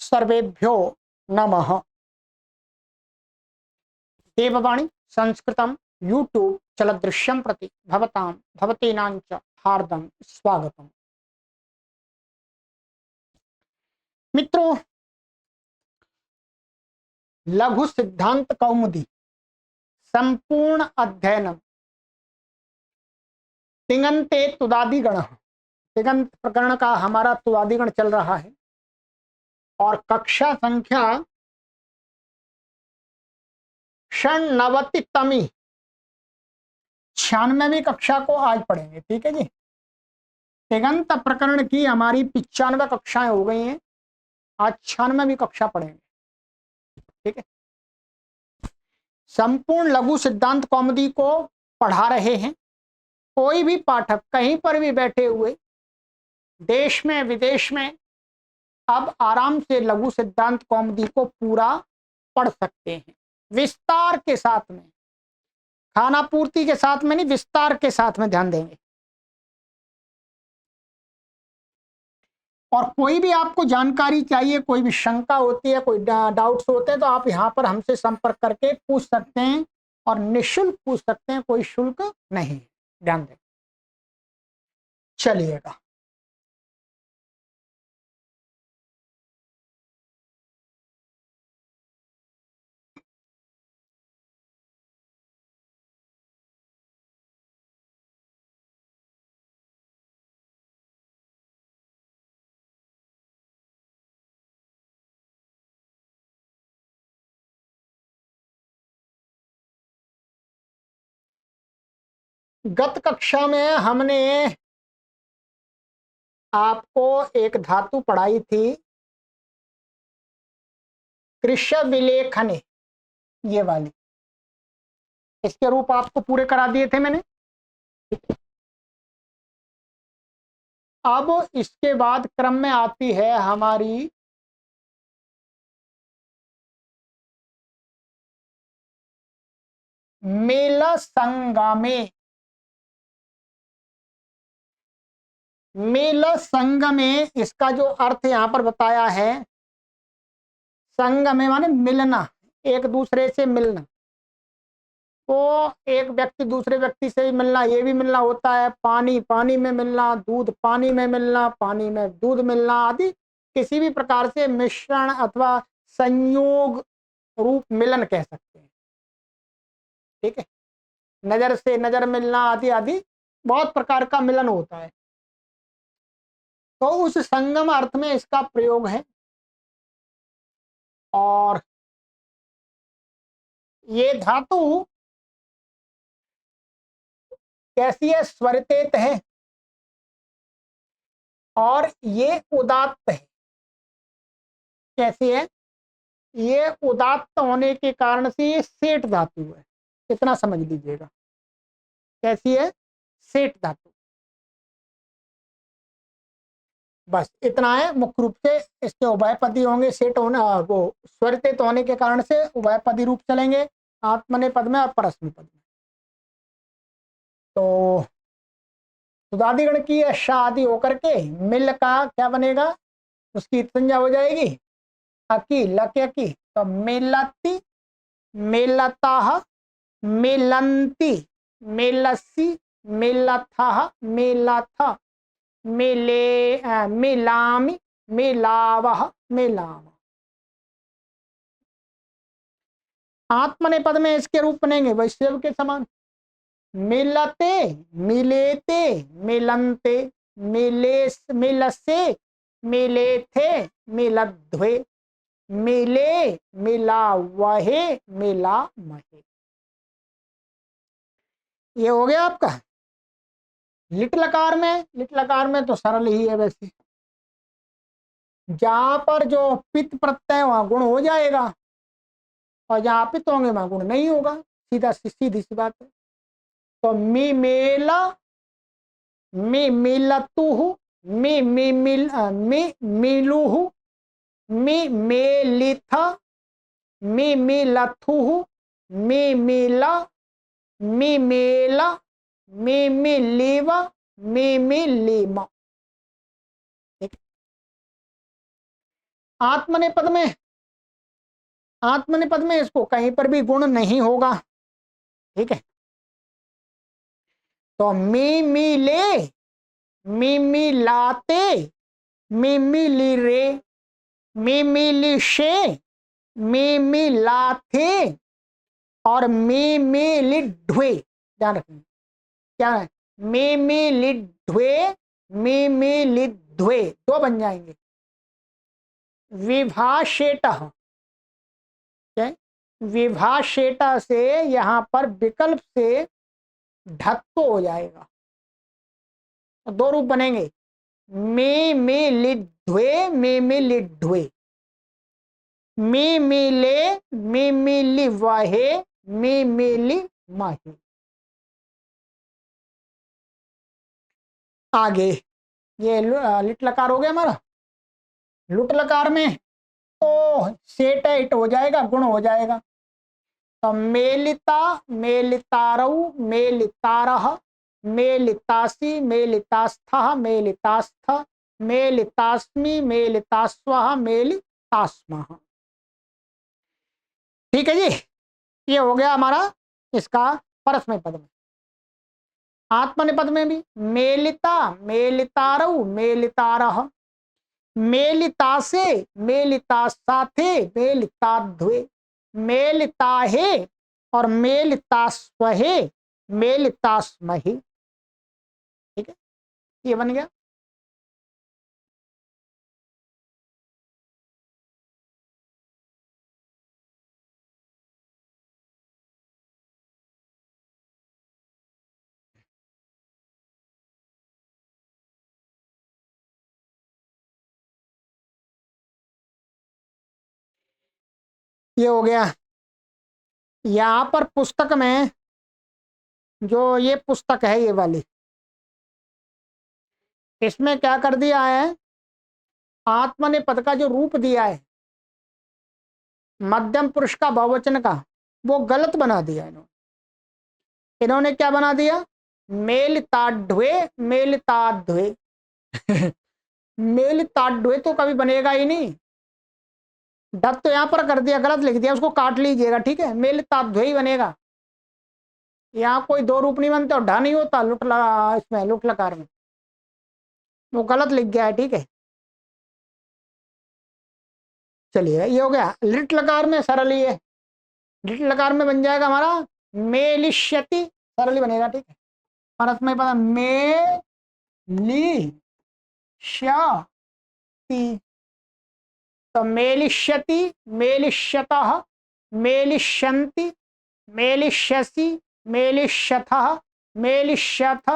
सर्वेभ्यो नमः। देववाणी संस्कृतम यूट्यूब चलदृश्यम प्रति भवतीनां च हार्दं स्वागतम। मित्रों, लघु सिद्धांत कौमुदी संपूर्ण अध्ययनम तिङन्ते तुदादिगण, तिङन्त प्रकरण का हमारा तुदादिगण चल रहा है और कक्षा संख्या 96वीं 96वीं कक्षा को आज पढ़ेंगे। ठीक है जी। तिङन्त प्रकरण की हमारी 95 कक्षाएं हो गई हैं, आज 96वीं कक्षा पढ़ेंगे। ठीक है। संपूर्ण लघु सिद्धांत कौमुदी को पढ़ा रहे हैं। कोई भी पाठक कहीं पर भी बैठे हुए, देश में विदेश में, अब आराम से लघु सिद्धांत कौमुदी को पूरा पढ़ सकते हैं, विस्तार के साथ में, खाना पूर्ति के साथ में नहीं, विस्तार के साथ में ध्यान देंगे। और कोई भी आपको जानकारी चाहिए, कोई भी शंका होती है, कोई डाउट्स होते हैं, तो आप यहाँ पर हमसे संपर्क करके पूछ सकते हैं और निःशुल्क पूछ सकते हैं, कोई शुल्क नहीं। ध्यान दें। चलिएगा। गत कक्षा में हमने आपको एक धातु पढ़ाई थी, कृष्य विलेखने, ये वाली। इसके रूप आपको पूरे करा दिए थे मैंने। अब इसके बाद क्रम में आती है हमारी मेल संगमे। मेल संगमे, इसका जो अर्थ यहां पर बताया है, संगमे माने मिलना, एक दूसरे से मिलना। तो एक व्यक्ति दूसरे व्यक्ति से मिलना, ये भी मिलना होता है। पानी पानी में मिलना, दूध पानी में मिलना, पानी में दूध मिलना आदि किसी भी प्रकार से मिश्रण अथवा संयोग रूप मिलन कह सकते हैं। ठीक है। नजर से नजर मिलना आदि आदि बहुत प्रकार का मिलन होता है। तो उस संगम अर्थ में इसका प्रयोग है। और ये धातु कैसी है? स्वरितेत है और ये उदात्त है। कैसी है? ये उदात्त होने के कारण से ये सेठ धातु है। इतना समझ लीजिएगा। कैसी है? सेठ धातु। बस इतना है। मुख्य रूप से इसके उभयपदी होंगे। सेठ होना, वो स्वरित होने के कारण से उभयपदी रूप चलेंगे, आत्मनेपद में और परस्मैपद में। तो सुदादिगण की शादी होकर के मिल का क्या बनेगा? उसकी संज्ञा हो जाएगी अकी, लक्य की। तो मेलती, मेलता, मेलंती, मेलसी, मेलथा, मेलथ, मेले, मेलामि, मेलावह, मेलाम। आत्मनेपद में इसके रूप बनेंगे वैश्यव के समान। मिलते, मिलेते, मिलंते, मिलेस, मिलसे, मिलेथे, मिलध्वे, मिले, मिलावहे, मिलामहे। ये हो गया आपका। लिट लकार में, लिट लकार में तो सरल ही है वैसे। जहां पर जो पित्त प्रत्यय वहां गुण हो जाएगा और जहां पित्त होंगे वहां गुण नहीं होगा। सीधी सी बात है। तो मी मेला, मी मिलतुहु, मी मी मिल, मी मिलुहु, मी मेलिथ, मी मिलथुहु, मी मिला, मी मेला, मी मिलिव, मी मिलिम। आत्मनेपद में, आत्मनेपद में इसको कहीं पर भी गुण नहीं होगा, ठीक है। तो मी ले, मी लाते, मी ली रे, मी ली शे, मी लाथे और मी ली ढुए। ध्यान रखना क्या है, मी ली ढुए, मी ली ढुए, दो बन जाएंगे। विभाषेट, क्या है? विभाषेट से यहां पर विकल्प से ढत्तो हो जाएगा, तो दो रूप बनेंगे, मी लिध्वे, मी लिध्वे, मी ले, मी लि वाहे, मी लि माहे। आगे ये लिट लकार हो गया हमारा। लुट लकार में तो सेट इट हो जाएगा, गुण हो जाएगा। तो मेलिता, मेलितारऊ, मेलितारह, मेलितासी, मेलितास्थ, मेलितास्थ, मेलितास्मि, मेलितास्वः, मेलितास्मः। ठीक है जी, ये हो गया हमारा इसका परस्मै पद में। आत्मनेपद में भी मेलिता, मेलितारऊ, मेलितारह, मेलितासे, मेलितासाथे, मेलिताध्वे, मेलिताहे और मेलितास्वहे, मेलितास्महि। ठीक है, ये बन गया। ये हो गया। यहां पर पुस्तक में जो ये पुस्तक है ये वाली, इसमें क्या कर दिया है, आत्मनेपद का जो रूप दिया है मध्यम पुरुष का बहुवचन का, वो गलत बना दिया इन्होंने। इन्होंने क्या बना दिया, मेलिताढ़वे, मेलिताध्वे। मेलिताढ़वे तो कभी बनेगा ही नहीं, डट तो यहां पर कर दिया, गलत लिख दिया, उसको काट लीजिएगा, ठीक है। मेलिताध्वे ही बनेगा, यहाँ कोई दो रूप नहीं बनते और ढा नहीं होता लुट लगा, इसमें लुट लकार में वो गलत लिख गया है, ठीक है। चलिए ये हो गया। लिट लकार में सरल ही है, लिट लकार में बन जाएगा हमारा मेलिष्यति, सरल ही बनेगा, ठीक है। और इसमें पता मे ली ती, तो मेलिष्यति, मेलिष्यतः, मेलिष्यन्ति, मेलिष्यसि, मेलिष्यथः, मेलिष्यथ,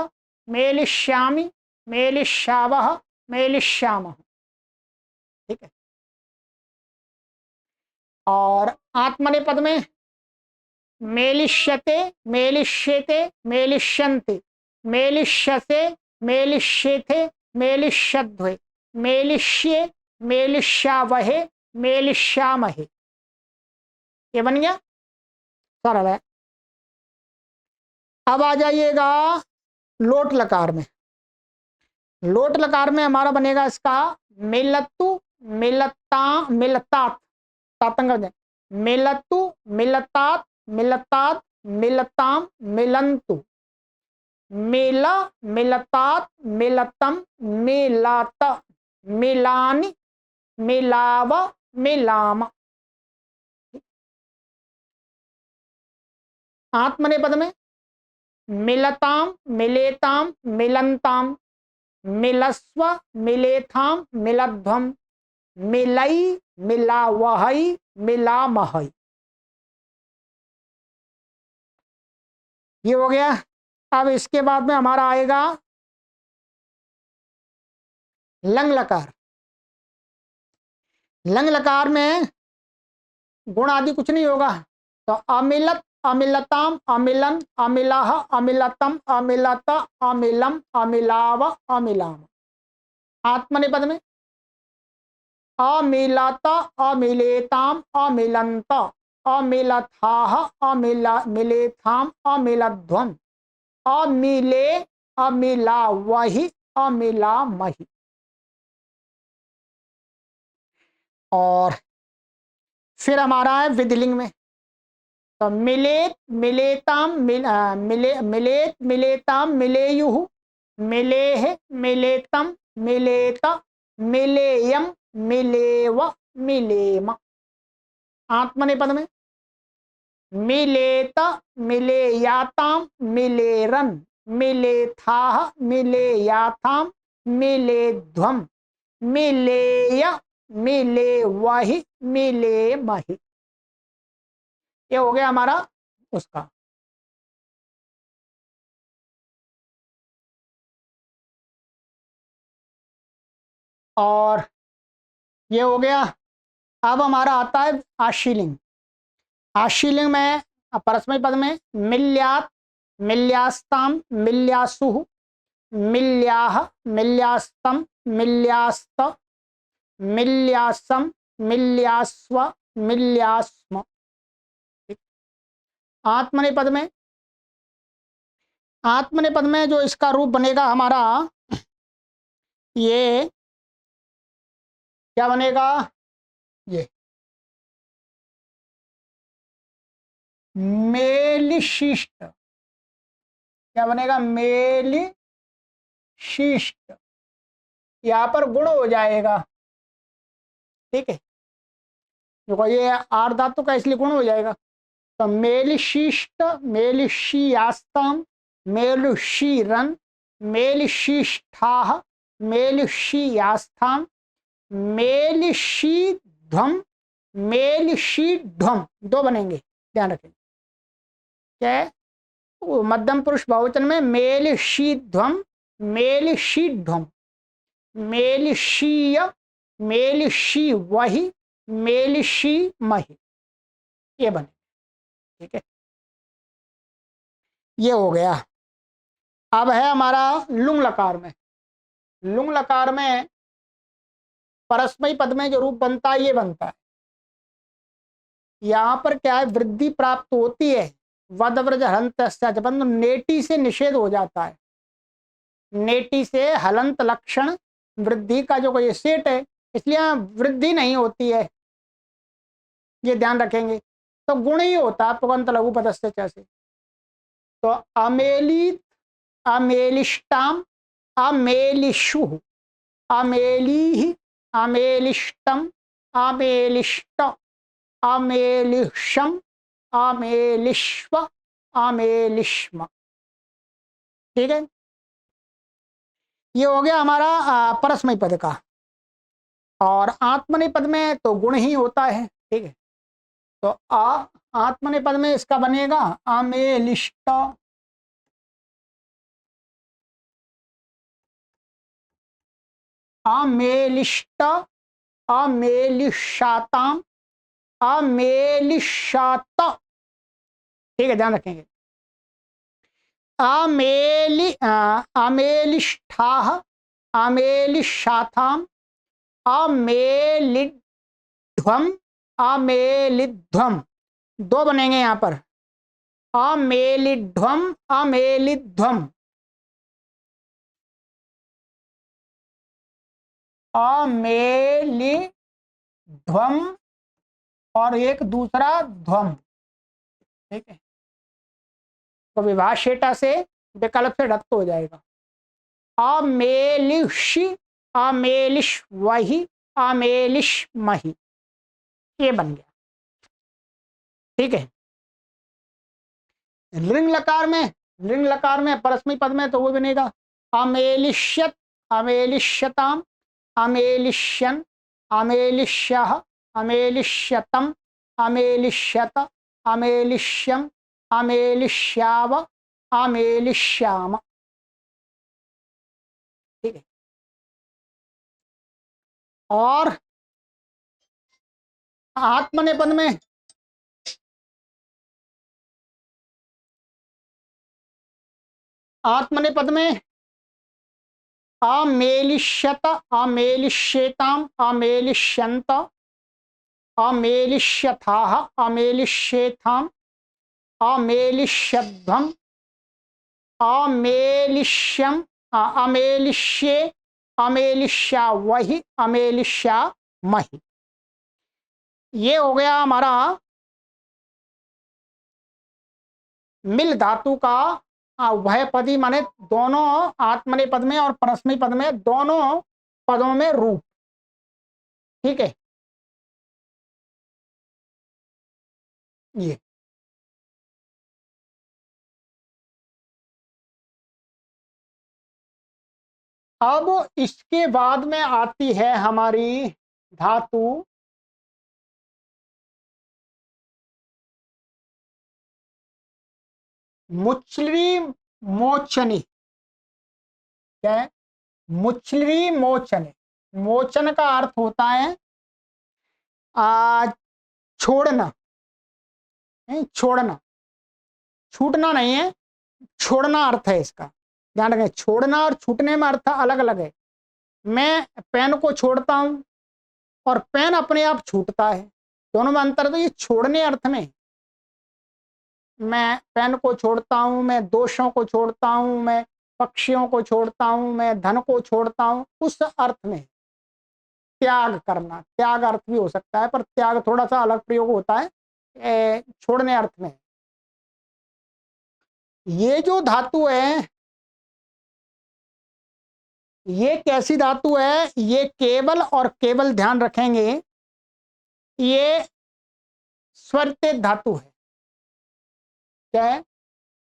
मेलिष्यामि, मेलिष्यावः, मेलिष्यामः। ठीक है। और आत्मनेपद में मेलिष्यते, मेलिष्यते, मेलिष्यन्ते, मेलिष्यसे, मेलिष्येथे, मेलिष्यध्वे, मेलिष्ये, मेलिष्यावहे, मेलिष्यामहे। ये बन गया, सरल है। अब आ जाइएगा लोट लकार में। लोट लकार में हमारा बनेगा इसका मिलतु, मिलता, मिलतात, तातंग, मिलतु, मिलतात, मिलतात, मिलताम, मिलंतु, मिला, मिलतात, मिलतम, मिलात, मिलानि, मिलाव, मिलाम। आत्मनेपद में मिलताम, मिलेताम, मिलंताम, मिलस्व, मिलेथाम, मिलध्वम, मिलई, मिलावहई, मिलामहई। ये हो गया। अब इसके बाद में हमारा आएगा लंग लकार। लंग लकार में गुण आदि कुछ नहीं होगा, तो अमिलत, अमिलताम, अमिलन, अमिलाह, अमिलतम, अमिलत, अमिलम, अमिलाव, अमिलाम। आत्मनेपद में अमिलत, अमिलेताम, अमिलंत, अमिलथाह, मिलेथाम, अमिलध्वम, अमिले, अमिलावहि, अमिलामहि। और फिर हमारा है विधिलिंग में, तो मिलेत मिलेताम मिलेत मिलेताम मिलेयुः, मिलेह मिलेतम मिलेत, मिलेयम मिलेव मिलेम। आत्मनेपद में मिलेत मिलेयाताम मिलेरन, मिलेथाः मिलेयाथाम मिलेध्वम, मिलेय मिलेवहि मिलेमहि। ये हो गया हमारा उसका। और ये हो गया। अब हमारा आता है आशीलिंग। आशीलिंग में परस्मय पद में मिल्यात मिल्यास्ताम मिल्यासुः, मिल्याह मिल्यास्तम मिल्यास्त, मिल्यासम मिल्यास्व मिल्यास्म। आत्मनेपद में, आत्मनेपद में जो इसका रूप बनेगा हमारा, ये क्या बनेगा, ये मेलिशिष्ट। क्या बनेगा, मेलिशिष्ट। यहां पर गुण हो जाएगा, ठीक है, देखो ये आर धातु का इसलिए गुण हो जाएगा। तो मेलिशिष्ट मेलिशियास्तम मेलुशीरन मेलिशिष्ठाः मेलिशियास्थाम मेलिशीध्वम मेलिशीध्वम। दो बनेंगे, ध्यान रखें। क्या है, मध्यम पुरुष बहुवचन में मेलिशीध्वम मेलिशीध्वम, मेलिशीय मेलिशी वही मेलिशी मही, ये बने, ठीक है। ये हो गया। अब है हमारा लुंग लकार में। लुंग लकार में परस्मयी पद में जो रूप बनता है ये बनता है। यहां पर क्या है, वृद्धि प्राप्त होती है, वदव्रज हलंत परंतु नेटी से निषेध हो जाता है। नेटी से हलंत लक्षण वृद्धि का जो कोई सेट है, इसलिए वृद्धि नहीं होती है, ये ध्यान रखेंगे। तो गुण ही होता है पुगंत लघु पदस्य से। तो अमेलित अमेलिष्टाम अमेलिशु अमेली अमेलिष्टम अमेलिष्ट अमेलिशम अमेलिश्व अमेलिश्म, ठीक है। ये हो गया हमारा परस्मयी पद का। और आत्मनेपद पद में तो गुण ही होता है, ठीक है। तो आत्मनेपद पद में इसका बनेगा अमेलिष्ट अमेलिष्ट अमेलिशाताम अमेलिशात, ठीक है, ध्यान रखेंगे। अमेलिष्ठाः अमेलिशाथाम अमेलिध्वम अमेलिध्वम। दो बनेंगे यहां पर, अमेलिध्वम अमेलिध्वम अमेलिध्वम और एक दूसरा ध्वम, ठीक है। तो विभाष शेटा से विकल्प से रक्त हो जाएगा। अमेलिश अमेलिश वही अमेलिश मही, ये बन गया, ठीक है। लिंग लकार में परस्मयी पद में तो वो बनेगा अमेलिष्यत अमेलिष्यताम अमेलिष्यन अमेलिष्यः अमेलिष्यतम अमेलिष्यत अमेलिष्यम अमेलिष्याव अमेलिष्याम, ठीक है। और आत्मनेपद में अमेलिष्यत अमेलिष्येताम अमेलिष्यन्त अमेलिष्यथाः अमेलिष्येथाम अमेलिष्यध्वम अमेलिष्यम अमेलिष्ये अमेलिष्या वही अमेलिष्या मही, ये हो गया हमारा मिल धातु का उभयपदी माने दोनों आत्मनेय पद में और परस्मय पद में दोनों पदों में रूप। ठीक है, ये अब इसके बाद में आती है हमारी धातु मुचली मोचनी। क्या है? मुचली मोचनी। मोचन का अर्थ होता है आ, छोड़ना। नहीं, छोड़ना, छूटना नहीं है, छोड़ना अर्थ है इसका। ध्यान रखें, छोड़ना और छूटने में अर्थ अलग अलग है। मैं पेन को छोड़ता हूं और पेन अपने आप छूटता है, दोनों में अंतर है। तो ये छोड़ने अर्थ में, मैं पेन को छोड़ता हूं, मैं दोषों को छोड़ता हूं, मैं पक्षियों को छोड़ता हूं, मैं धन को छोड़ता हूं, उस अर्थ में त्याग करना। त्याग अर्थ भी हो सकता है, पर त्याग थोड़ा सा अलग प्रयोग होता है छोड़ने अर्थ में। ये जो धातु है, ये कैसी धातु है? ये केवल और केवल ध्यान रखेंगे, ये स्वरित धातु है। क्या है?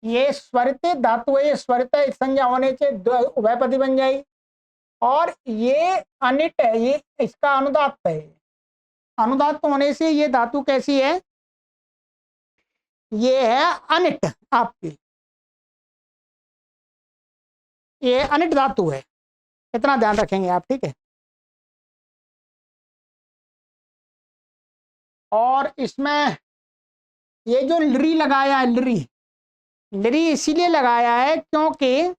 ये स्वरित धातु है। ये स्वरित संज्ञा होने से उभयपदी बन जाएगी। और ये अनिट है, ये इसका अनुदात्त है। अनुदात्त होने से ये धातु कैसी है? ये है अनिट आपकी, ये अनिट धातु है। इतना ध्यान रखेंगे आप। ठीक है, और इसमें ये जो लरी लगाया है, लरी, लरी इसीलिए लगाया है क्योंकि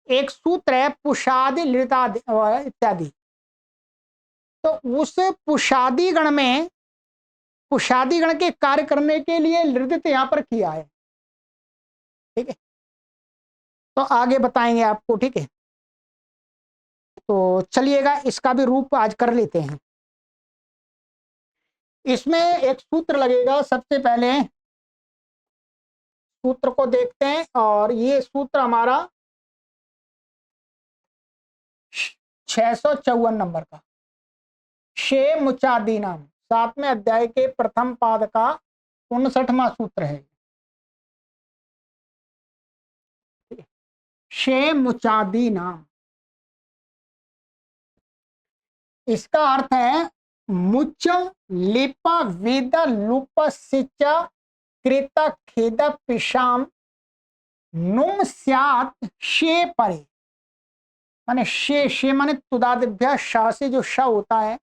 एक सूत्र है पुषादि लृता इत्यादि। तो उस पुषादि गण में, पुषादि गण के कार्य करने के लिए लृदित यहां पर किया है। ठीक है, तो आगे बताएंगे आपको। ठीक है, तो चलिएगा इसका भी रूप आज कर लेते हैं। इसमें एक सूत्र लगेगा। सबसे पहले सूत्र को देखते हैं, और ये सूत्र हमारा 654 नंबर का शे मुचादी नाम 7वें अध्याय के प्रथम पाद का 59वां सूत्र है। शे मुचादी नाम, इसका अर्थ है मुच लिप वेद लुप सिच कृत खेद पिशाम नुम स्यात् शे परे। माने शे माने तुदादिभ्य शाह से जो श होता है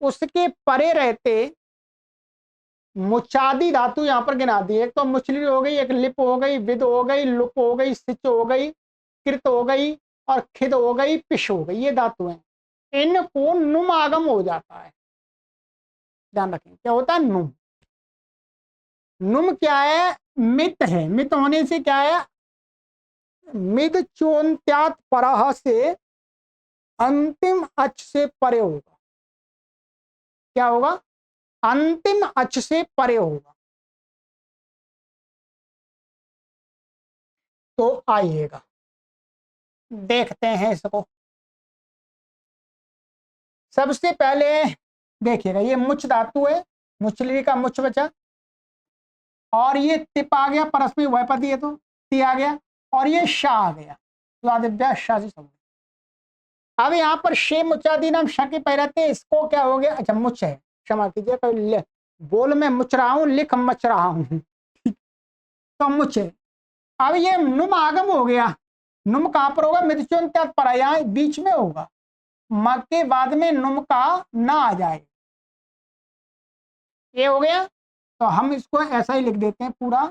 उसके परे रहते मुचादी धातु यहां पर गिना दी। एक तो मुचली हो गई, एक लिप हो गई, विद हो गई, लुप हो गई, सिच हो गई, कृत हो गई, और खिद हो गई, पिश हो गई। ये धातु है, इनको नुम आगम हो जाता है। ध्यान रखें, क्या होता है? नुम। नुम क्या है? मित है। मित होने से क्या है? मिद चोन्त्यात परह से अंतिम अच से परे होगा। क्या होगा? अंतिम अच से परे होगा। तो आइएगा देखते हैं इसको। सबसे पहले देखिएगा, ये मुच धातु है, मुचली का मुच बचा, और ये तिप आ गया, परस्मय उभयपदी है तो ती आ गया, और ये शाह आ गया, शाह से। अब यहाँ पर शे मुचादी नाम शा के पैरते, इसको क्या हो गया? अच्छा, मुच है, क्षमा कीजिए, तो बोल में मुच रहा हूं, लिख मच रहा हूं। तो मुच है। अब ये नुम आगम हो गया। नुम कहां पर होगा? मृत्युन त्याग पर, यहाँ बीच में होगा, म के बाद में नुम का ना आ जाए। ये हो गया। तो हम इसको ऐसा ही लिख देते हैं पूरा,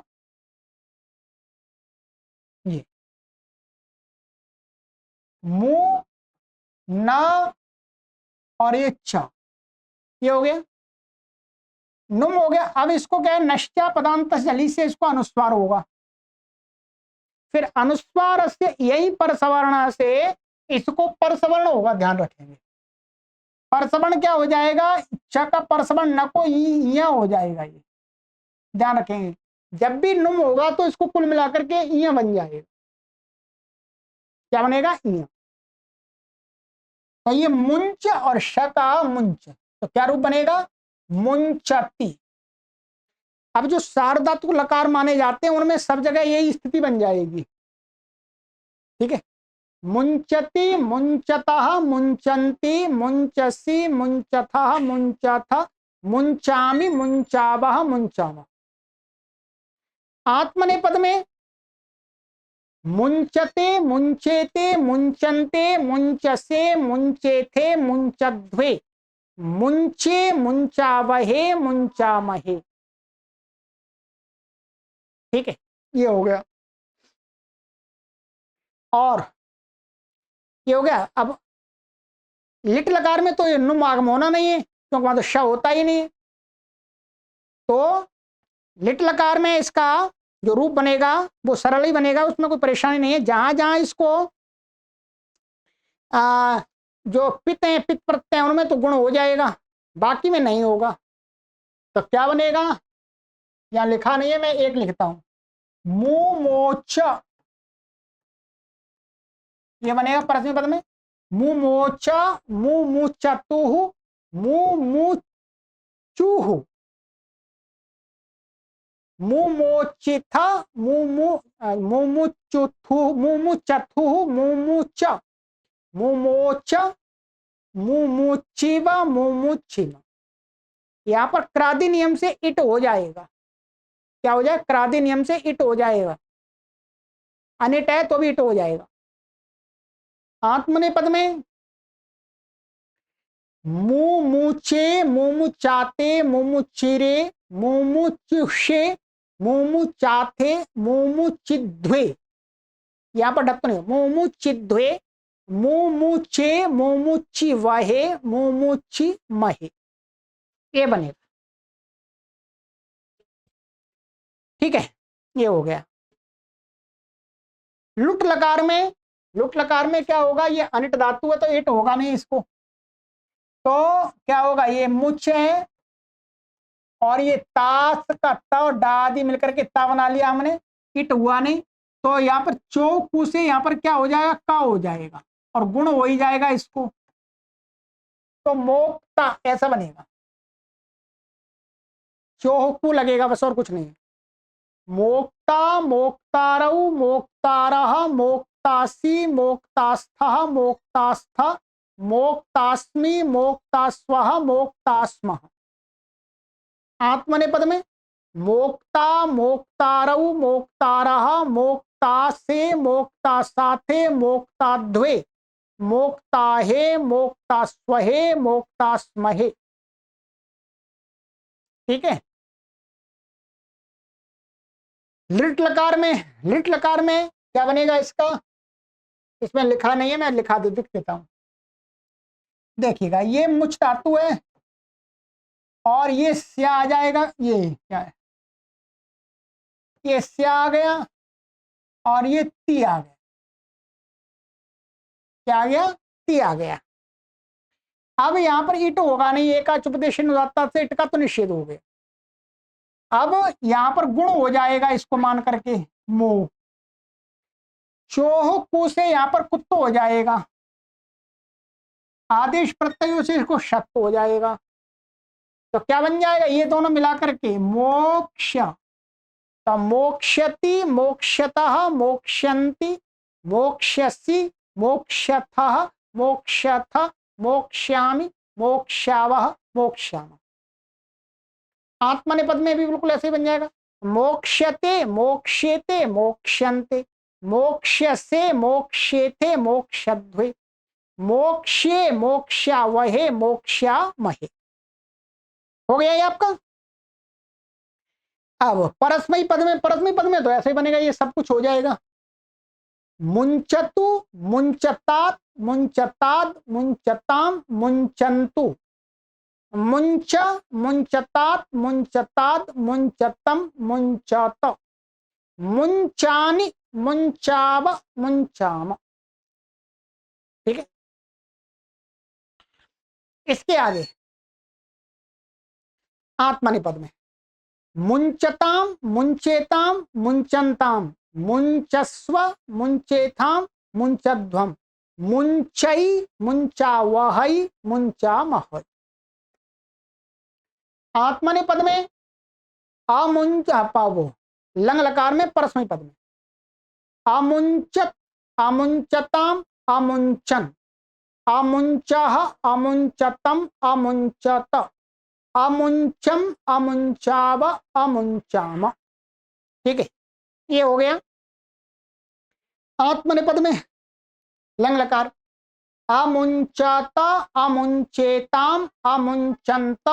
ये मुंह ना और ये च, ये हो गया, नुम हो गया। अब इसको क्या है? नष्टा पदांत जली से इसको अनुस्वार होगा। फिर अनुस्वार से यही पर सवर्ण से इसको पर सवर्ण होगा। ध्यान रखेंगे, परसवर्ण क्या हो जाएगा, च का परसवर्ण न को इया हो जाएगा। ये ध्यान रखेंगे, जब भी नुम होगा तो इसको कुल मिलाकर के इया बन जाएगा। क्या बनेगा, इया। तो ये मुंच और श का मुंच, तो क्या रूप बनेगा, मुंचती। अब जो सार्वधातुक लकार माने जाते हैं उनमें सब जगह यही स्थिति बन जाएगी। ठीक है, मुंचति, मुंचतः, मुंचन्ति, मुंचसी, मुंचथः, मुंचथ, मुंचामि, मुंचावः, मुंचामः। आत्मनेपद में मुंचते, मुंचेते, मुंचन्ते, मुंचसे, मुंचेथे, मुंचध्वे, मुंचे, मुंचावहे, मुंचामहे। ठीक है, ये हो गया। और ये हो गया। अब लिट लकार में तो नुम आगम होना नहीं है, क्योंकि वहां तो श होता ही नहीं है। तो लिट लकार में इसका जो रूप बनेगा वो सरल ही बनेगा, उसमें कोई परेशानी नहीं है। जहां जहां इसको जो पित्त है, पित्त प्रत्यय है, उनमें तो गुण हो जाएगा, बाकी में नहीं होगा। तो क्या बनेगा, यहां लिखा नहीं है, मैं एक लिखता हूं, मुमोच। ये बनेगा परस्मै पद में मुमोच, मुमुचतुः, मुमुचुः, मुमोचिथ, मुमुचुथु, मुमुचथुः, मुमुच, मुमोच, मुमुचिव, मुमुचिम। यहां पर क्रादि नियम से इट हो जाएगा। क्या हो जाएगा, क्रादि नियम से इट हो जाएगा। अनिट है तो भी इट हो जाएगा। आत्मनेपद में मुमुचे, मुमुचाते, मुमुचिरे, मुमुचुषे, मुमुचाथे, मुमुचिध्वे। यहां पर ढक्कन है, मुमुचिध्वे, मुमुचे, मुमुचि वहे, मुमुचि महे। ये बनेगा। ठीक है, ये हो गया। लुट लकार में, लुट लकार में क्या होगा, ये अनिट धातु है तो इट होगा नहीं इसको। तो क्या होगा, ये मुच है और ये तास का ता और डा आदि मिलकर के ता बना लिया हमने, इट हुआ नहीं। तो यहाँ पर चौकू से यहाँ पर क्या हो जाएगा, का हो जाएगा और गुण हो ही जाएगा इसको। तो मोक्ता ऐसा बनेगा, चौकू लगेगा बस, और कुछ नहीं। मोक्ता, मोक्तारऊ, मोक्तारः, मोक्तासी, मोक्तास्थः, मोक्तास्थ, मोक्तास्मि, मोक्तास्वः, मोक्तास्मः। आत्मनेपद में मोक्ता, मोक्तारऊ, मोक्तारः, मोक्तासे, मोक्तासाथे, मोक्ताध्वे, मोक्ताहे, मोक्तास्वहे, मोक्तास्महे। ठीक है। लिट लकार में, लिट लकार में क्या बनेगा इसका, इसमें लिखा नहीं है, मैं लिखा दे दिख देता हूं। देखिएगा, ये मुच धातु है और ये स्या आ जाएगा। ये क्या है, ये स्या आ गया और ये ती आ गया। क्या आ गया, ती आ गया। अब यहां पर इट होगा नहीं, एकाच उपदेश से इट का तो निषेध हो गया। अब यहां पर गुण हो जाएगा इसको मान करके, मोह। चोह कु से यहां पर कुत्तो हो जाएगा, आदेश प्रत्ययों से इसको शक हो जाएगा। तो क्या बन जाएगा, ये दोनों मिलाकर के मोक्ष। तो मोक्षति, मोक्षतः, मोक्षन्ति, मोक्षसी, मोक्षथः, मोक्षथ, मोक्ष्यामि, मोक्षावः, मोक्षामः। आत्मनेपद में भी बिल्कुल ऐसे ही बन जाएगा, मोक्षते, मोक्षेते, मोक्षन्ते, मोक्षसे, मोक्षेथे, मोक्षध्वे, मोक्षे, मोक्षावहे, मोक्षामहे। हो गया ये आपका। अब परस्मयी पद में, परस्मयी पद में तो ऐसे ही बनेगा, ये सब कुछ हो जाएगा। मुंचतु, मुंचतात, मुंचताद, मुंचताम, मुंचन्तु, मुंच, मुंचतात, मुंचताद, मुंचतम, मुंचत, मुंचानि, मुंचाव, मुंचाम। ठीक है। इसके आगे आत्मनेपद में मुंचताम मुंचेताम मुंचनताम मुंचस्व मुंचेथाम मुंचध्वम मुंचई मुंचावहई मुंचामहई। आत्मनेपद में अमुंच पावो, लंग लकार में परस्मैपद पद में अमुंचत अमुंचताम अमुंचन अमुंचः अमुंचतम अमुंचत अमुंचम अमुंचाव अमुंचाम। ठीक है, ये हो गया। आत्मनेपद में लंग लकार अमुंचत अमुंचेताम अमुंचंत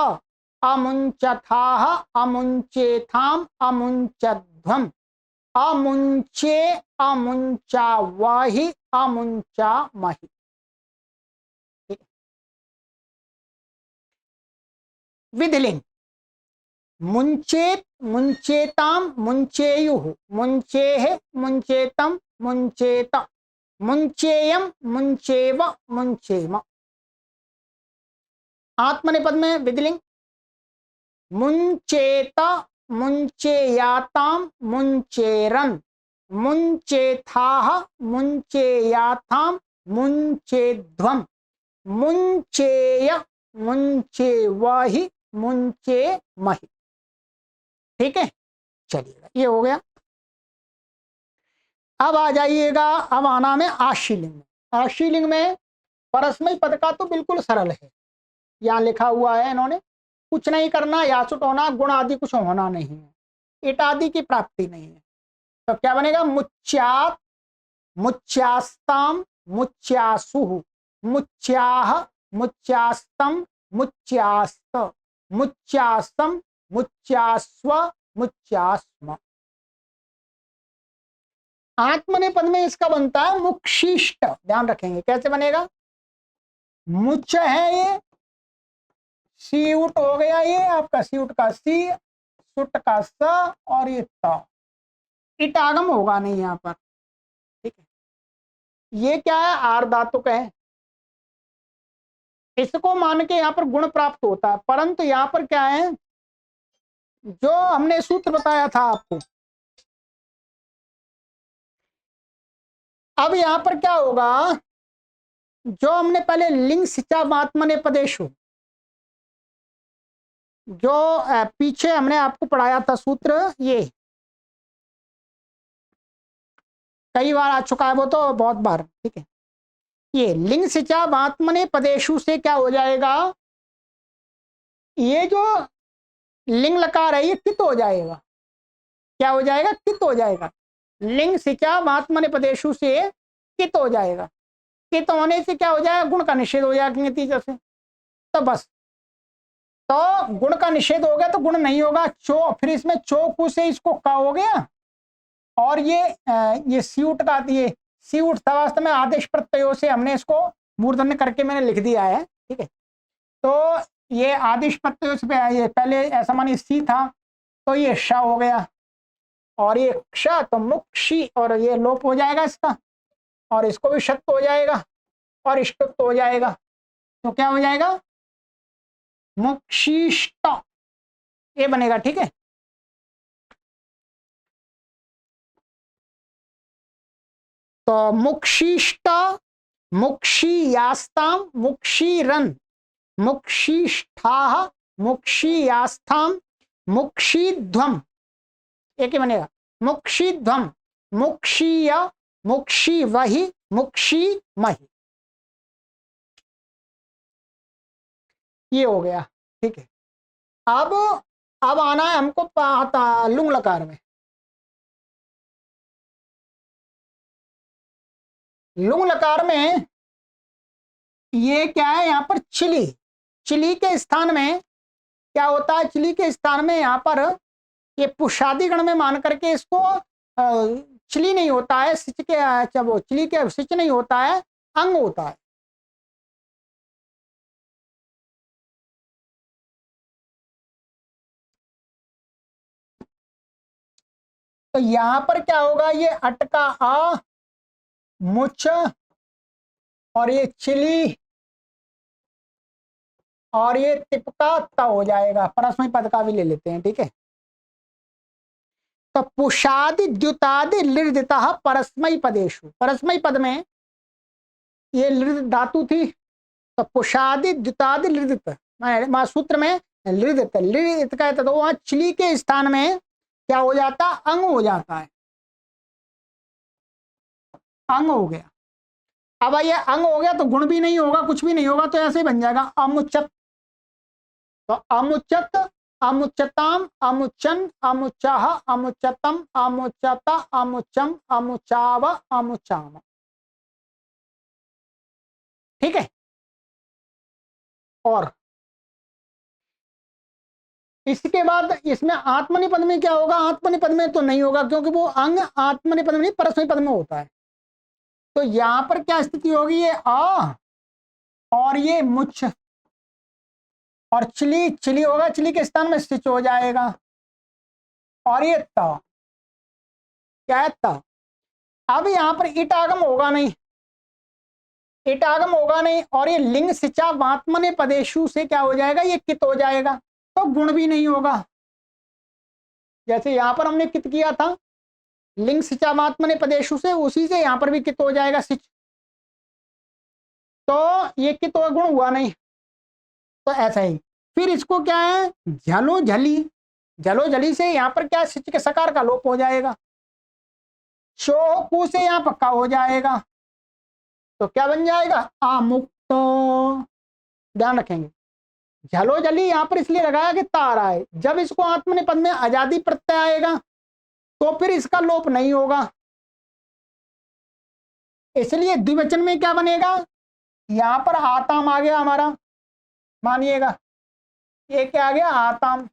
अमुंचथाः अमुंचेथाम अमुंचध्वम अमुंचे अमुंचावहि अमुंचामहि। विधिलिंग मुंचेत मुंचेताम मुंचेयुः मुंचेह मुंचेतम मुंचेत मुंचेयम मुंचेव मुंचेम। आत्मनेपद में विधिलिंग मुंचेत मुंचेयाताम मुंचेरन मुंचेथाः मुंचेयाथाम मुंचेध्वम मुंचेय मुंचेवहि मुंचेमहि। ठीक है, चलिएगा, ये हो गया। अब आ जाइएगा, अब आना में आशीलिंग में। आशीलिंग में परस्मय पद का तो बिल्कुल सरल है, यहाँ लिखा हुआ है इन्होंने, कुछ नहीं करना, याचुट होना, गुण आदि कुछ होना नहीं है, इट आदि की प्राप्ति नहीं है। तो क्या बनेगा, मुच्चात मुच्चास्ताम मुच्चासुः मुच्चाह मुच्चास्तम मुच्चास्त मुच्चासम मुच्चास्व मुच्चास्म। आत्मनेपद में इसका बनता है मुक्षिष्ट, ध्यान रखेंगे कैसे बनेगा। मुच है ये, सीउट हो गया ये आपका, सीउट का सी, सुट का स और ये त, इटागम होगा नहीं यहाँ पर। ठीक है, ये क्या है, आर्धातुक है, इसको मान के यहाँ पर गुण प्राप्त होता है, परंतु यहाँ पर क्या है, जो हमने सूत्र बताया था आपको, अब यहाँ पर क्या होगा, जो हमने पहले लिंग सिचा आत्मनेपदेषु, जो पीछे हमने आपको पढ़ाया था सूत्र, ये कई बार आ चुका है वो तो बहुत बार। ठीक है, ये लिंग सिचा आत्मनेपदेषु से क्या हो जाएगा, ये जो लिंग लकार है ये कित हो जाएगा, क्या हो जाएगा, कित हो जाएगा। लिंग सिचा आत्मनेपदेषु से कित हो जाएगा, कित होने से क्या हो जाएगा, गुण का निषेध हो जाएगा नतीजे से। तो बस, तो गुण का निषेध हो गया तो गुण नहीं होगा, चो, फिर इसमें चोकू से इसको का हो गया, और ये सीउट का, ये सीउट था वास्तव में आदेश प्रत्ययों से हमने इसको मूर्धन्य करके मैंने लिख दिया है। ठीक है, तो ये आदेश प्रत्ययों से ये पहले ऐसा मानिए सी था, तो ये श हो गया, और ये क्ष तो मुक्षी, और ये लोप हो जाएगा इसका, और इसको भी शत्व हो जाएगा, और इष्टुत्व हो जाएगा, तो क्या हो जाएगा, मुक्षिष्ट, ये बनेगा। ठीक है, तो मुक्षिष्ट मुक्षीयास्ताम मुक्षीरन मुक्षिष्ठाः मुक्षीयास्थाम मुक्षीध्वम, एक ही बनेगा, मुक्षीध्वम मुक्षीय मुक्षीवहि मुक्षीमहि। ये हो गया। ठीक है, अब आना है हमको लुंग लकार में। लुंग लकार में ये क्या है, यहाँ पर चिली, चिली के स्थान में क्या होता है, चिली के स्थान में यहाँ पर ये पुषादी गण में मान करके इसको चिली नहीं होता है, सिच के, अच्छा वो चिली के सिच नहीं होता है, अंग होता है। तो यहां पर क्या होगा, ये अटका आ मुच, और ये चिली, और ये तिप का त हो जाएगा, परस्मय पद का भी ले लेते हैं, ठीक है। तो पुषादि द्युतादि लिर्दिता परस्मय पदेशु, परस्मय पद में ये लिर्द धातु थी, तो पुषादि द्युतादि लिर्दित, सूत्र में लिर्दित, लिर्दित कहते तो वहां चिली के स्थान में क्या हो जाता, अंग हो जाता है, अंग हो गया। अब ये अंग हो गया तो गुण भी नहीं होगा, कुछ भी नहीं होगा, तो ऐसे ही बन जाएगा अमुचत। तो अमुचत, अमुचताम, अमुचन, अमुचाह, अमुचतम, अमुचत, अमुचम, अमुचाव, अमुचाम, ठीक है। और इसके बाद इसमें आत्मनिपद में क्या होगा, आत्मनिपद में तो नहीं होगा क्योंकि वो अंग आत्मनिपद में नहीं परस्मय पद में होता है। तो यहां पर क्या स्थिति होगी, ये आ और ये मुछ, और चिली, चिली होगा, चिली के स्थान में स्टिच हो जाएगा, और ये ता, क्या है ता। अब यहां पर इटागम होगा नहीं, इटागम होगा नहीं, और ये लिंग सिचा वात्मने पदेशु से क्या हो जाएगा, ये कित हो जाएगा, तो गुण भी नहीं होगा। जैसे यहां पर हमने कित किया था लिंग सिचा वात्मने पदेशु से, उसी से यहां पर भी कित हो जाएगा सिच, तो ये कित गुण हुआ नहीं, तो ऐसा ही। फिर इसको क्या है, झलो झली, झलो झली से यहां पर क्या सिच के सकार का लोप हो जाएगा, शो कु से यहां पक्का हो जाएगा, तो क्या बन जाएगा, आमुक्त। ध्यान रखेंगे, झलो जली यहां पर इसलिए लगाया कि तार आए, जब इसको आत्मनिपद में आजादी प्रत्यय आएगा तो फिर इसका लोप नहीं होगा, इसलिए द्विवचन में क्या बनेगा, यहां पर आताम आ गया हमारा, मानिएगा ये क्या आ गया, आताम,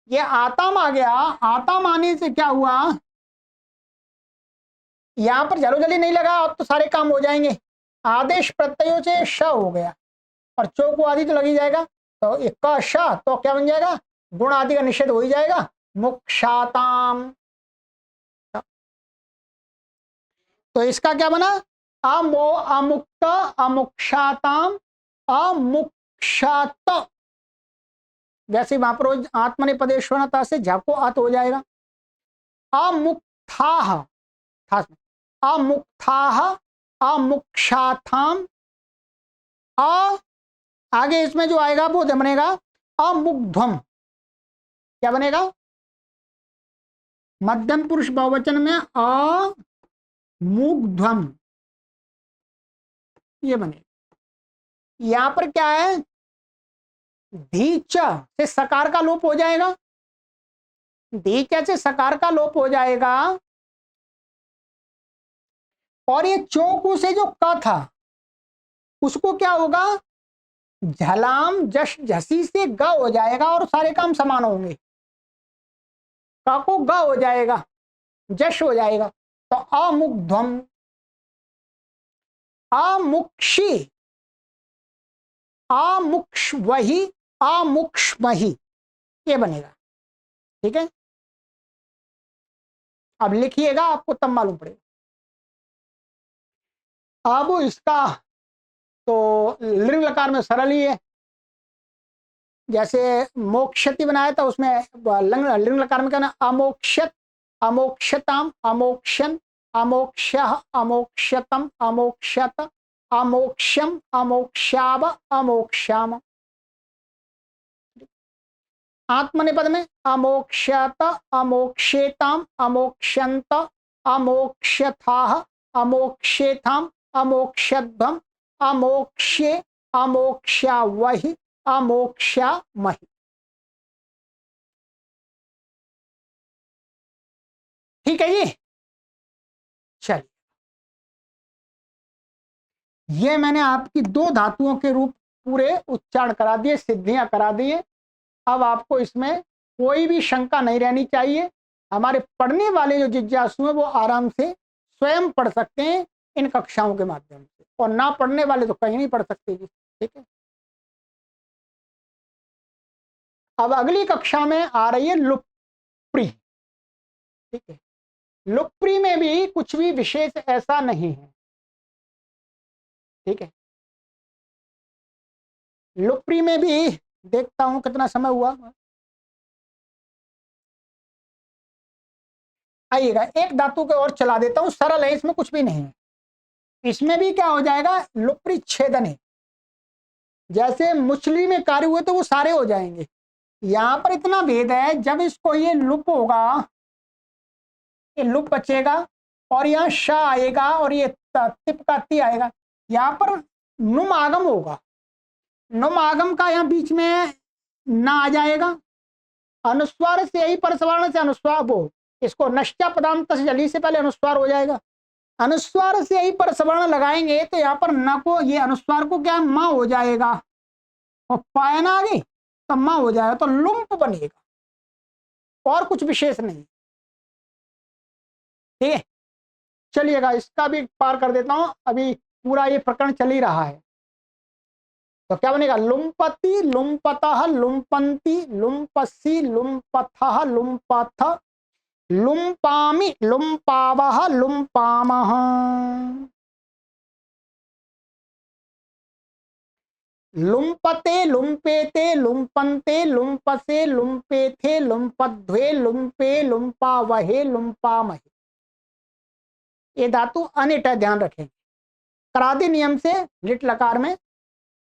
ये आताम आ गया। आताम आने से क्या हुआ, यहां पर झलो जली नहीं लगा, अब तो सारे काम हो जाएंगे, आदेश प्रत्ययों से श हो गया, और चो को आदि तो लग ही जाएगा, तो एक का श, तो क्या बन जाएगा, गुण आदि का निषेध हो ही जाएगा, मुक्षाताम। तो इसका क्या बना, अमो अमुक्त अमुक्षाताम अमुक्षात, वैसे वहां पर आत्मनिपदेश्वरता से झाको आत हो जाएगा, अमुक्थाह, अमुक्थाह अमुक्षाथाम, आगे इसमें जो आएगा वो बनेगा अमुग्ध्वम, क्या बनेगा, मध्यम पुरुष बहुवचन में अमुग्ध्वम, ये बनेगा। यहां पर क्या है, धीच से सकार का लोप हो जाएगा, धीच से सकार का लोप हो जाएगा, और ये चौकू से जो क था उसको क्या होगा, झलाम जश झसी से ग हो जाएगा, और सारे काम समान होंगे, का को ग हो जाएगा, जश हो जाएगा, तो अमुग्ध्वम, अमुक्षी, अमुक्ष वही, अमुक्ष्महि, ये बनेगा, ठीक है। अब लिखिएगा, आपको तब मालूम पड़ेगा। अब इसका तो लिंग लकार में सरल ही है, जैसे मोक्षति बनाया था उसमें लिंग लकार में कहना अमोक्षत, अमोक्षताम, अमोक्षन, अमोक्ष, अमोक्षतम, अमोक्षत, अमोक्षम, अमोक्षाव, अमोक्षाम। आत्मनिपद में अमोक्षत, अमोक्षेताम, अमोक्षंत, अमोक्षथाः, अमोक्षेथाम, अमोक्षध्वम, अमोक्षे, अमोक्षावहि, अमोक्षामहि। ठीक है जी, चलिए ये मैंने आपकी दो धातुओं के रूप पूरे उच्चारण करा दिए, सिद्धियां करा दिए। अब आपको इसमें कोई भी शंका नहीं रहनी चाहिए, हमारे पढ़ने वाले जो जिज्ञासु हैं वो आराम से स्वयं पढ़ सकते हैं इन कक्षाओं के माध्यम से, और ना पढ़ने वाले तो कहीं नहीं पढ़ सकते जी, ठीक है। अब अगली कक्षा में आ रही है लुप्री, ठीक है। लुप्री में भी कुछ भी विशेष ऐसा नहीं है, ठीक है। लुप्री में भी देखता हूं कितना समय हुआ। आइएगा, एक धातु के और चला देता हूं, सरल है, इसमें कुछ भी नहीं है। इसमें भी क्या हो जाएगा, लुप्री छेदन है। जैसे मुचली में कार्य हुए तो वो सारे हो जाएंगे। यहां पर इतना भेद है, जब इसको ये लुप होगा, ये लुप बचेगा, और यहाँ श आएगा, और ये तिप का ती आएगा। यहाँ पर नुम आगम होगा, नुम आगम का यहाँ बीच में ना आ जाएगा। अनुस्वार से यही परसवर्ण से अनुस्वार, वो इसको नष्टा पदांत से जली से पहले अनुस्वार हो जाएगा। अनुस्वार से यही परसवर्ण लगाएंगे तो यहाँ पर न को, ये अनुस्वार को क्या मां हो जाएगा, और पायन आ गई तो मां हो जाएगा, तो लुम्प बनेगा, और कुछ विशेष नहीं। ठीक है, चलिएगा इसका भी पार कर देता हूं, अभी पूरा ये प्रकरण चल ही रहा है। तो क्या बनेगा, लुम्पति लुम्पतः लुम्पन्ति लुम्पसी लुम्पथः लुम्पथ लुम्पामि लुम्पावः लुम्पामः। लुम्पते लुम्पेते लुम्पन्ते लुम्पसे लुम्पेथे लुम्पध्वे लुम्पे लुम्पावहे लुम्पामहे। ये धातु अनिट है, ध्यान रखें। करादी नियम से लिट लकार में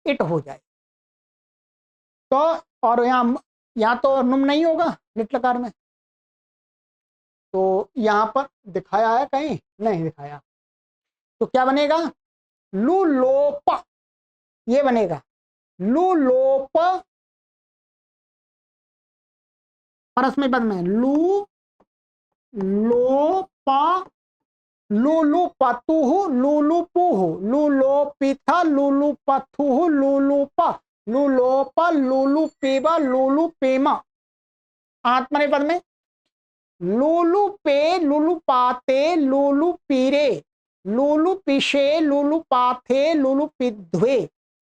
इट हो जाए तो, और यहाँ तो नुम नहीं होगा लिट लकार में, तो यहाँ पर दिखाया है, कहीं नहीं दिखाया। तो क्या बनेगा, लू लोप, ये बनेगा लू लोप, परस्मै पद में लू लोप, लुलु पतुह लुलु पुह लुलोपिथ लुलु पथुह लुलुप लुलोप लुलु पेब लुलु पेम। आत्मनेपद में लुलु पे लुलु पाते लुलु पीरे लुलु पिशे लुलु पाथे लुलु पिध्वे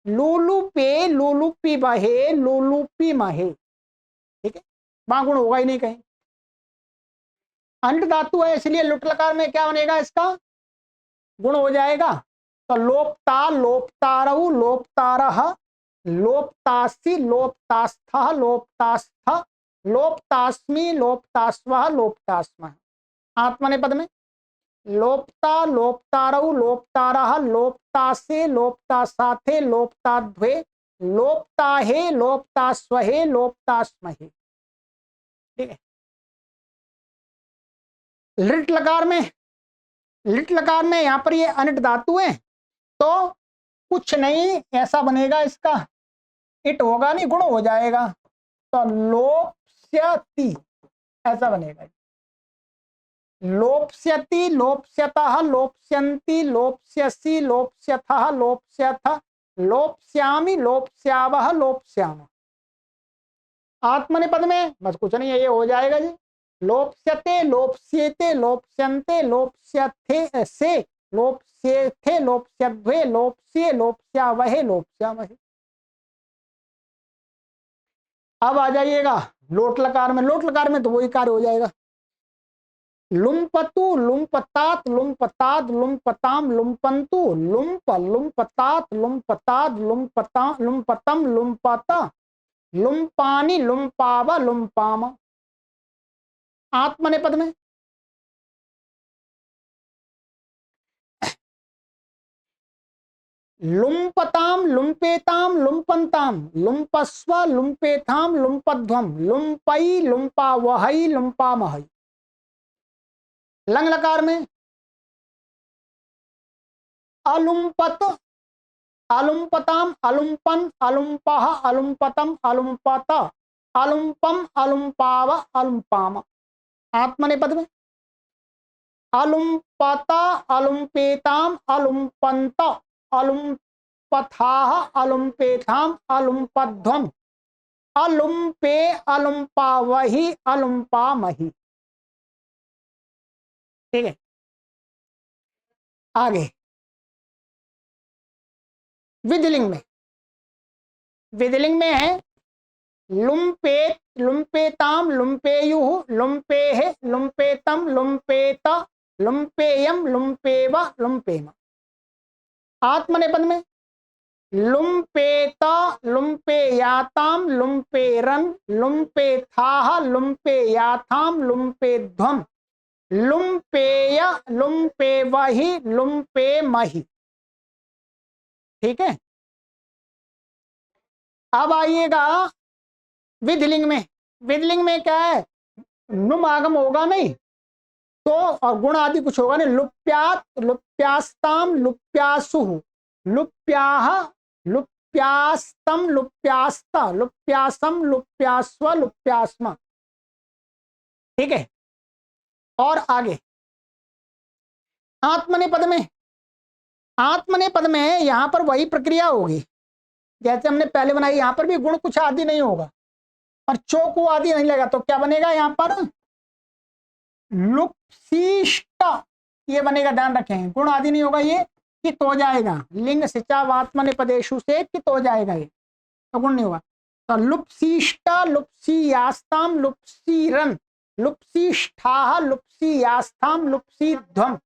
लुलु पे लुलु पिबहे लुलु पिमहे। ठीक है, वहां गुण होगा ही नहीं कहीं, अंट धातु है, इसलिए लुट लकार में क्या बनेगा, इसका गुण हो जाएगा। तो लोपता लोपतारऊ लोपतारह लोपतासी लोपतास्थ लोपतास्थ लोपतास्मि लोपतास्वः लोपतास्मः। आत्मनेपद में लोपता लोपतारऊ लोपतारह लोपतासे लोपतासाथे लोपताध्वे लोपताहे लोपतास्वहे लोपतास्महे। ठीक है, लिट लकार में, लिट लकार में यहां पर ये अनिट धातु है, तो कुछ नहीं ऐसा बनेगा, इसका इट होगा नहीं, गुण हो जाएगा। तो लोप्स्यति ऐसा बनेगा, लोप्स्यति लोप्स्यतः लोप्स्यन्ति लोप्स्यसि लोप्स्यथः लोप्स्यथ लोप्स्यामि लोप्स्यावः लोप्स्याम। आत्मनेपद में बस कुछ नहीं है, ये हो जाएगा जी। लोप्स्यते लोप्स्येते लोप्स्यन्ते लोप्स्यथे से लोप्स्येथे लोप्स्यध्वे लोप्स्ये लोप्स्यावहे लोप्स्यामहे। अब आ जाइएगा लोट लकार में, लोट लकार में तो वही कार्य हो जाएगा। लुम्पतु लुम्पतात लुम्पताद लुम्पताम लुम्पन्तु लुम्प लुम्पतात लुम्पताद लुम्पता लुम्पतम लुम्पता लुम्पानि लुम्पाव लुम्पाम। आत्मनेपद में लुम्पताम लुम्पेताम लुम्पन्ताम लुम्पस्व लुम्पेथाम लुम्पध्वम लुम्पई लुम्पावहै लुम्पामहै। लंग लकार में अलुम्पत अलुम्पताम अलुम्पन अलुम्पह अलुम्पतम अलुम्पत अलुम्पम अलुम्पाव अलुम्पाम। आत्मनेपद में अलुम्पत अलुम्पेताम अलुम्पन्त अलुम्पथाः अलुम्पेथाम अलुम्पध्वम अलुम्पे अलुम्पावहि अलुम्पामहि। ठीक है, आगे विधिलिंग में, विधिलिंग में है लुम्पेत लुम्पेताम लुम्पेयुः लुम्पेः लुम्पेतम लुम्पेत लुम्पेयम लुम्पेव लुम्पेम। आत्मनेपद में लुम्पेत लुम्पेयाताम लुम्पेरन लुम्पेथाह लुम्पेयाथाम लुम्पेध्वम लुम्पेय लुम्पेवहि लुम्पेमहि। ठीक है, अब आइएगा विधिलिंग में। विधिलिंग में क्या है, नुम आगम होगा नहीं तो, और गुण आदि कुछ होगा नहीं। लुप्यात लुप्यास्ताम लुप्यासु लुप्याह लुप्यास्तम लुप्यास्ता लुप्यासम लुप्यास्व लुप्यास्मा। ठीक है, और आगे आत्मनेपद में, आत्मनेपद में यहां पर वही प्रक्रिया होगी जैसे हमने पहले बनाई। यहां पर भी गुण कुछ आदि नहीं होगा और चौको आदि नहीं लगा, तो क्या बनेगा यहां पर लुप्सिष्ट, ये बनेगा, ध्यान रखें, गुण आदि नहीं होगा, ये कित हो जाएगा। लिंग सिचावात्मनेपदेशु से कित हो जाएगा, ये तो गुण नहीं होगा। तो लुप्सिष्ट लुप्सियास्ताम लुप्सिरन लुप्सिष्ठाः लुप्सियास्थाम लुप्सिध्वम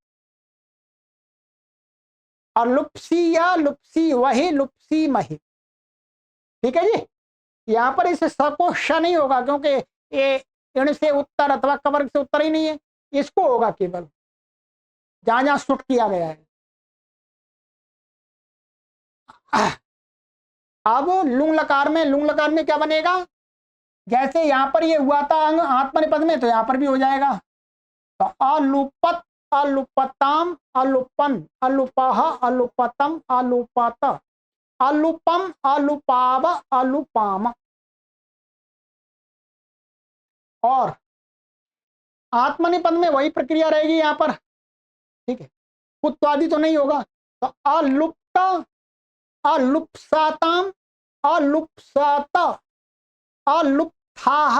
और लुप्सिया लुप्सी वही लुप्सी मही। ठीक है जी, यहां पर इसे स को श नहीं होगा क्योंकि ये इण से उत्तर अथवा कवर्ग से उत्तर ही नहीं है, इसको होगा केवल जहां जहां सुट किया गया है। अब लुंग लकार में, लुंग लकार में क्या बनेगा, जैसे यहां पर ये हुआ था अंग आत्मनिपद में, तो यहां पर भी हो जाएगा। तो अलुपत अलुपताम अलुपन अलुपह अलुपतम अलुपत अलुपम अलुपाव अलुपाम। और आत्मनिपद में वही प्रक्रिया रहेगी यहां पर। ठीक है, कुत्वादि तो नहीं होगा। तो अलुप्त अलुप्साताम अलुप्सात अलुप्थाः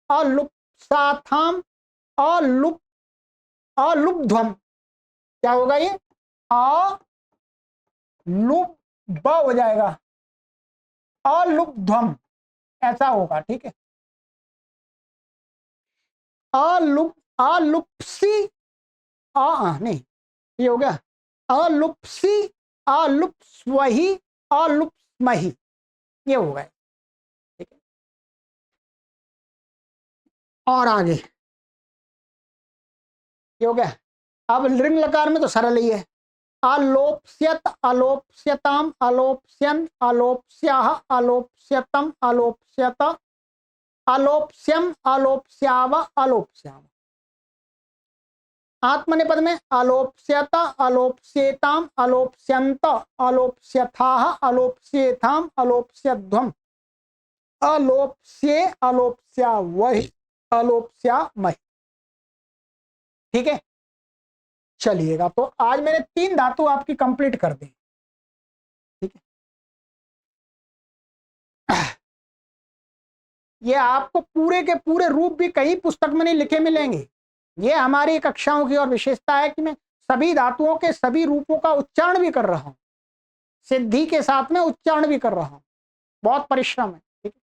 अलुप्साथाम अलुप अलुब्ध्वम। क्या होगा ये, अलुब हो जाएगा, अलुब्ध्वम ऐसा होगा। ठीक है, अलुप अलुप्सी नहीं, ये हो गया अलुप्सी अलुप्स्वहि अलुप्स्महि, ये हो गए। ठीक है, और आगे ये हो गया। अब लिंग लकार में तो सरल ही है, अलोप्स्यत अलोप्स्यताम अलोप्स्यन अलोप्स्याः अलोप्स्यतम अलोप्स्यत अलोप्स्यम अलोप्स्याव अलोप्स्याम। आत्मनेपद में अलोप्स्यत अलोप्स्येताम अलोप्स्यंत अलोप्स्यथाः अलोप्स्येथाम अलोप्स्यध्वम अलोप्स्ये अलोप्स्या वही अलोप्स्या महि। ठीक है, चलिएगा, तो आज मैंने 3 धातु आपकी कंप्लीट कर दी। ठीक है, ये आपको पूरे के पूरे रूप भी कहीं पुस्तक में नहीं लिखे मिलेंगे। ये हमारी कक्षाओं की और विशेषता है कि मैं सभी धातुओं के सभी रूपों का उच्चारण भी कर रहा हूं, सिद्धि के साथ में उच्चारण भी कर रहा हूं, बहुत परिश्रम है। ठीक है,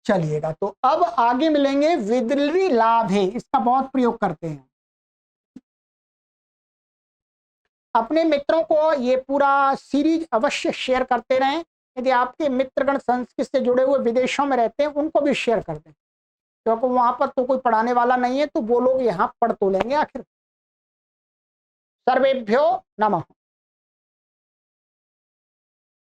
चलिएगा, तो अब आगे मिलेंगे विदलरी लाभे, इसका बहुत प्रयोग करते हैं। अपने मित्रों को ये पूरा सीरीज अवश्य शेयर करते रहें। यदि आपके मित्रगण संस्कृत से जुड़े हुए विदेशों में रहते हैं उनको भी शेयर कर दें, क्योंकि वहां पर तो कोई पढ़ाने वाला नहीं है, तो वो लोग यहाँ पढ़ तो लेंगे आखिर। सर्वेभ्यो नमः।